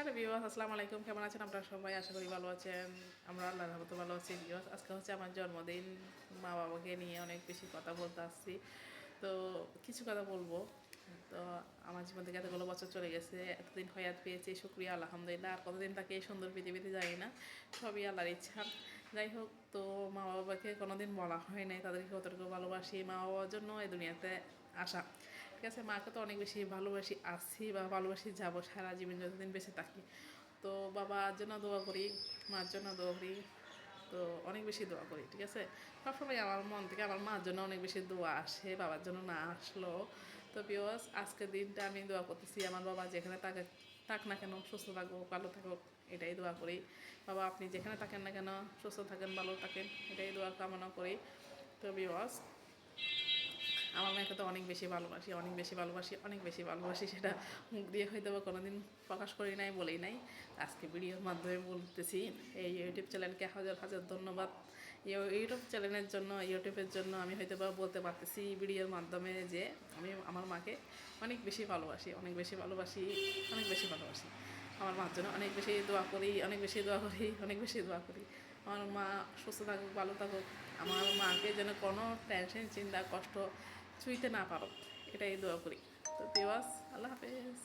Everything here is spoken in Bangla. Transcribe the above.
হ্যালো ভিউয়ার্স, আসসালামু আলাইকুম। কেমন আছেন আপনারা সবাই? আশা করি ভালো আছেন। আমরা আল্লাহর রহমতে ভালো আছি। ভিউয়ার্স, আজকে হচ্ছে আমার জন্মদিন। মা বাবাকে নিয়ে অনেক বেশি কথা বলতে আসছি। তো কিছু কথা বলবো। তো আমার জীবন থেকে এতগুলো বছর চলে গেছে, এতদিন হয়াত পেয়েছি, শুকরিয়া আলহামদুলিল্লাহ। আর কতদিন তাকে এই সুন্দর পৃথিবীতে জানি না, সবই আল্লাহর ইচ্ছা। যাই হোক, তো মা বাবাকে কোনোদিন বলা হয় নাই তাদেরকে কতটুকু ভালোবাসি, মা বাবার জন্য এই দুনিয়াতে আসা। ঠিক আছে, মাকে তো অনেক বেশি ভালোবাসি আসছি বা ভালোবাসি যাবো সারা জীবন যতদিন বেঁচে থাকি। তো বাবার জন্য দোয়া করি, মার জন্য দোয়া করি, তো অনেক বেশি দোয়া করি। ঠিক আছে, সবসময় আমার মন থেকে আমার মার জন্য অনেক বেশি দোয়া আসে, বাবার জন্য না আসলো। তো বিকজ আজকের দিনটা আমি দোয়া করতেছি আমার বাবা যেখানে থাক না কেন, সুস্থ থাকুক, ভালো থাকুক, এটাই দোয়া করি। বাবা আপনি যেখানে থাকেন না কেন, সুস্থ থাকেন, ভালো থাকেন, এটাই দোয়া কামনা করি। তো বিকজ আমার মেয়েকে তো অনেক বেশি ভালোবাসি, অনেক বেশি ভালোবাসি, অনেক বেশি ভালোবাসি। সেটা মুখ দিয়ে হয়তো বা কোনো দিন প্রকাশ করি নাই, বলেই নাই, আজকে ভিডিওর মাধ্যমে বলতেছি। এই ইউটিউব চ্যানেলকে হাজার হাজার ধন্যবাদ। ইউটিউব চ্যানেলের জন্য, ইউটিউবের জন্য আমি হয়তো বা বলতে পারতেছি ভিডিওর মাধ্যমে যে আমি আমার মাকে অনেক বেশি ভালোবাসি, অনেক বেশি ভালোবাসি, অনেক বেশি ভালোবাসি। আমার মার জন্য অনেক বেশি দোয়া করি, অনেক বেশি দোয়া করি, অনেক বেশি দোয়া করি। আমার মা সুস্থ থাকুক, ভালো থাকুক, আমার মাকে যেন কোনো টেনশন, চিন্তা, কষ্ট ছুঁইতে না পারো, এটাই দোয়া করি। তো বিওয়াস, আল্লাহ হাফেজ।